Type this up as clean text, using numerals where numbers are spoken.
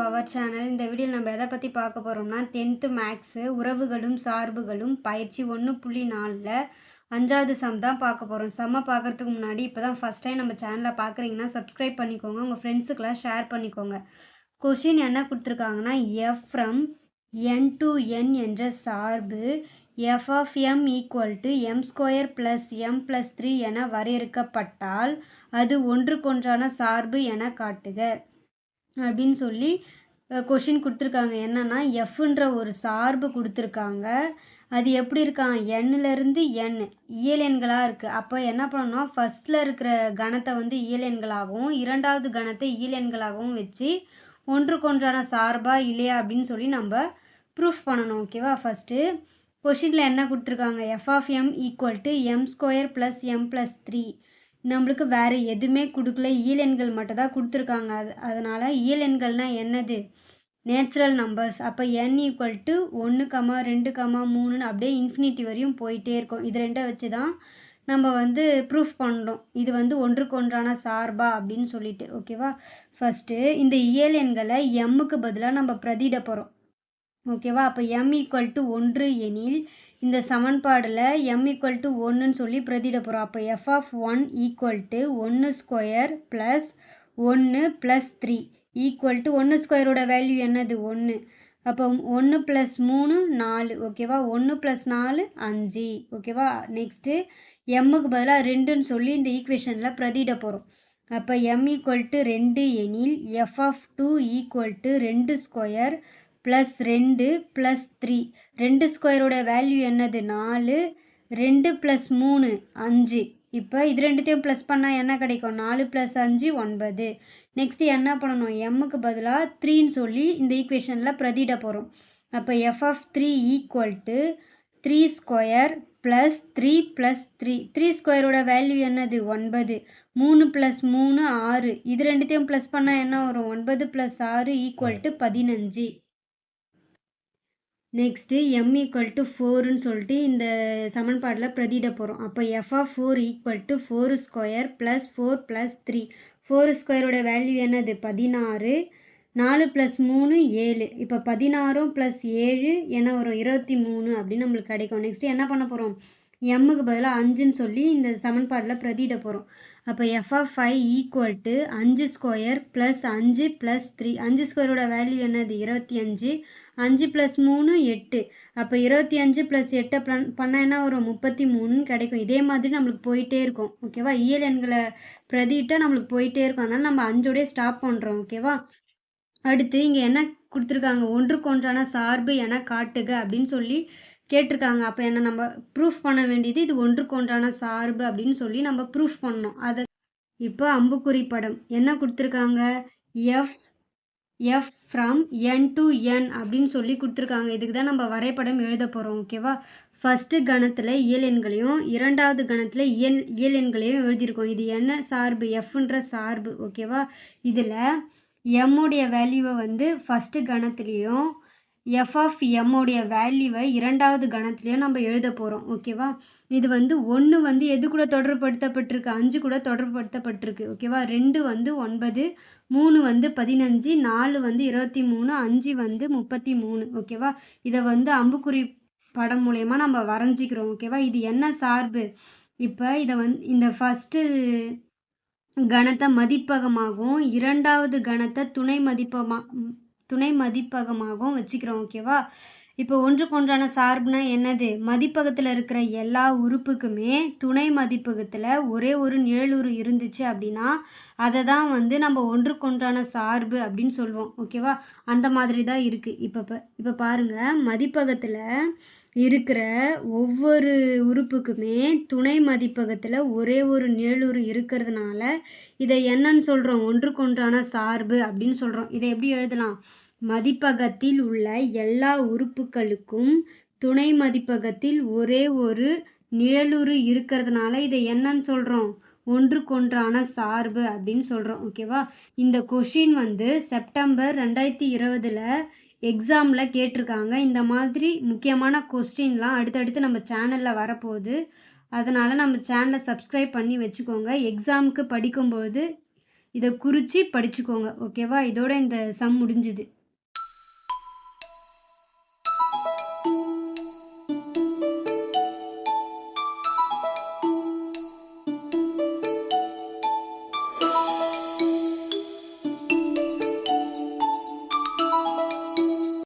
Our channel. இந்த video நம்ம எதை பற்றி பார்க்க போகிறோம்னா 10th மேக்ஸு உறவுகளும் சார்புகளும் பயிற்சி 1.4ல் 5வது சம் தான் பார்க்க போகிறோம். சம்மை பார்க்குறதுக்கு முன்னாடி இப்போ தான் ஃபஸ்ட் டைம் நம்ம சேனலில் பார்க்குறீங்கன்னா சப்ஸ்கிரைப் பண்ணிக்கோங்க, உங்கள் ஃப்ரெண்ட்ஸுக்கெல்லாம் ஷேர் பண்ணிக்கோங்க. கொஷின் என்ன கொடுத்துருக்காங்கன்னா f from n to n என்ற சார்பு f of m equal to m square plus m plus 3 என வரையறுக்கப்பட்டால் அது ஒன்றுக்கொன்றான சார்பு என காட்டுக அப்படின்னு சொல்லி கொஷின் கொடுத்துருக்காங்க. என்னன்னா எஃப்ன்ற ஒரு சார்பு கொடுத்துருக்காங்க. அது எப்படி இருக்கான், எண்ணிலேருந்து எண் இயல் எண்களாக இருக்குது. அப்போ என்ன பண்ணணும்னா ஃபஸ்ட்டில் இருக்கிற கணத்தை வந்து இயல் எண்களாகவும் இரண்டாவது கணத்தை இயல் எண்களாகவும் வச்சு ஒன்றுக்கொன்றான சார்பா இல்லையா அப்படின்னு சொல்லி நம்ம ப்ரூஃப் பண்ணணும். ஓகேவா? ஃபஸ்ட்டு கொஷினில் என்ன கொடுத்துருக்காங்க, F of M equal to M square plus M plus 3. நம்மளுக்கு வேறு எதுவுமே கொடுக்கல, இயல் எண்கள் மட்டும் தான் கொடுத்துருக்காங்க. அதனால் இயல் எண்கள்னால் என்னது, நேச்சுரல் நம்பர்ஸ். அப்போ n ஈக்குவல் டு 1, 2, 3 அப்படியே இன்ஃபினிட்டி வரையும் போயிட்டே இருக்கும். இது ரெண்டை வச்சு தான் நம்ம வந்து ப்ரூஃப் பண்ணணும் இது வந்து ஒன்றுக்கொன்றான சார்பா அப்படின்னு சொல்லிட்டு. ஓகேவா? ஃபஸ்ட்டு இந்த இயல் எண்களை எம்முக்கு பதிலாக நம்ம பிரதியிட போகிறோம். ஓகேவா? அப்போ m ஈக்குவல் டு 1 எனில் இந்த சமன்பாடில் m ஈக்குவல் டு 1ன்னு சொல்லி பிரதியிட போகிறோம். அப்போ f of 1 equal to 1 square plus 1 plus 3 equal to 1 ஸ்கொயரோட வேல்யூ என்னது, 1. அப்போ 1 ப்ளஸ் 3 4. ஓகேவா? 1 ப்ளஸ் 4 5. ஓகேவா? நெக்ஸ்ட்டு எம்முக்கு பதிலாக 2ன்னு சொல்லி இந்த ஈக்குவேஷனில் பிரதியிட போகிறோம். அப்போ m ஈக்குவல் டு 2 எனில் f of 2 equal to 2 square plus 2 plus 3. 2 ஸ்கொயரோட வேல்யூ என்னது, 4. 2 ப்ளஸ் 3 5. இப்போ இது ரெண்டுத்தையும் ப்ளஸ் பண்ணால் என்ன கிடைக்கும், 4 ப்ளஸ் 5 9. நெக்ஸ்ட்டு என்ன பண்ணணும், எம்முக்கு பதிலாக 3ன்னு சொல்லி இந்த ஈக்குவேஷனில் பிரதியிட போகிறோம். அப்போ f of 3 equal to 3 square plus 3 plus 3. 3 ஸ்கொயரோட வேல்யூ என்னது, 9. 3 ப்ளஸ் 3 6. இது ரெண்டுத்தையும் ப்ளஸ் பண்ணால் என்ன வரும், 9 plus 6 equal to 15. Next m equal to 4ன்னு சொல்லிட்டு இந்த சமன்பாடில் பிரதியிட போகிறோம். அப்போ f of 4 equal to 4 square plus 4 plus 3. 4 ஸ்கொயரோட வேல்யூ என்னது, 16. 4 ப்ளஸ் 3 7. இப்போ 16 ப்ளஸ் 7 என்ன வரும், 23 அப்படின்னு நம்மளுக்கு கிடைக்கும். நெக்ஸ்ட்டு என்ன பண்ண போகிறோம், எம்முக்கு பதிலாக 5ன்னு சொல்லி இந்த சமன்பாடில் பிரதியிட போகிறோம். அப்போ f of 5 equal to 5 square plus 5 plus 3. 5 ஸ்கொயரோட வேல்யூ என்னது, 25. 5 ப்ளஸ் 3 8. அப்போ 25 ப்ளஸ் 8 பண்ணால் என்ன வரும், 33 கிடைக்கும். இதே மாதிரி நம்மளுக்கு போயிட்டே இருக்கும். ஓகேவா? இயல் எண்களை பிரதியிட்டால் நம்மளுக்கு போயிட்டே இருக்கும். அதனால் நம்ம 5ஓடே ஸ்டாப் பண்ணுறோம். ஓகேவா? அடுத்து இங்கே என்ன கொடுத்துருக்காங்க, ஒன்றுக்கொன்றான சார்பு என காட்டுக அப்படின்னு சொல்லி கேட்டிருக்காங்க. அப்போ என்ன நம்ம ப்ரூஃப் பண்ண வேண்டியது, இது ஒன்றுக்கொன்றான சார்பு அப்படின்னு சொல்லி நம்ம ப்ரூஃப் பண்ணணும். அதை இப்போ அம்புக்குறி படம் என்ன கொடுத்துருக்காங்க, F from n to n அப்படின்னு சொல்லி கொடுத்துருக்காங்க. இதுக்கு தான் நம்ம வரைபடம் எழுத போகிறோம். ஓகேவா? ஃபஸ்ட்டு கணத்தில் இயல் எண்களையும் இரண்டாவது கணத்தில் இயல் எண்களையும் எழுதியிருக்கோம். இது என்ன சார்பு, எஃப்ன்ற சார்பு. ஓகேவா? இதில் எம்முடைய வேல்யூவை வந்து ஃபஸ்ட்டு கணத்துலேயும் எஃப் ஆஃப் எம்முடைய வேல்யூவை இரண்டாவது கணத்துலேயும் நம்ம எழுத போகிறோம். ஓகேவா? இது வந்து 1 வந்து எது கூட தொடர்புபடுத்தப்பட்டிருக்கு, 5 கூட தொடர்புபடுத்தப்பட்டிருக்கு. ஓகேவா? 2 வந்து 9, 3 வந்து 15, 4 வந்து 23, 5 வந்து 33. ஓகேவா? இதை வந்து அம்புக்குறி படம் மூலயமா நம்ம வரைஞ்சிக்கிறோம். ஓகேவா? இது என்ன சார்பு, இப்போ இதை வந்து இந்த ஃபஸ்ட்டு கணத்தை மதிப்பகமாகவும் இரண்டாவது கணத்தை துணை மதிப்பகமாகவும் வச்சுக்கிறோம். ஓகேவா? இப்போ ஒன்றுக்கொன்றான சார்புனா என்னது, மதிப்பகத்தில் இருக்கிற எல்லா உறுப்புக்குமே துணை மதிப்பகத்தில் ஒரே ஒரு நிழலுரு இருந்துச்சு அப்படின்னா அதை தான் வந்து நம்ம ஒன்றுக்கொன்றான சார்பு அப்படின்னு சொல்லுவோம். ஓகேவா? அந்த மாதிரி தான் இருக்குது. இப்போ பாருங்கள், மதிப்பகத்தில் இருக்கிற ஒவ்வொரு உறுப்புக்குமே துணை மதிப்பகத்தில் ஒரே ஒரு நிழலுரு இருக்கிறதுனால இதை என்னன்னு சொல்கிறோம், ஒன்றுக்கொன்றான சார்பு அப்படின்னு சொல்கிறோம். இதை எப்படி எழுதலாம், மதிப்பகத்தில் உள்ள எல்லா உறுப்புகளுக்கும் துணை மதிப்பகத்தில் ஒரே ஒரு நிழலுரு இருக்கிறதுனால இதை என்னன்னு சொல்கிறோம், ஒன்றுக்கொன்றான சார்பு அப்படின்னு சொல்கிறோம். ஓகேவா? இந்த கொஷின் வந்து செப்டம்பர் 2020 எக்ஸாமில் கேட்டிருக்காங்க. இந்த மாதிரி முக்கியமான கொஸ்டின்லாம் அடுத்தடுத்து நம்ம சேனலில் வரப்போகுது. அதனால் நம்ம சேனலை சப்ஸ்கிரைப் பண்ணி வச்சுக்கோங்க. எக்ஸாமுக்கு படிக்கும்போது இதை குறித்து படிச்சுக்கோங்க. ஓகேவா? இதோட இந்த சம் முடிஞ்சுது.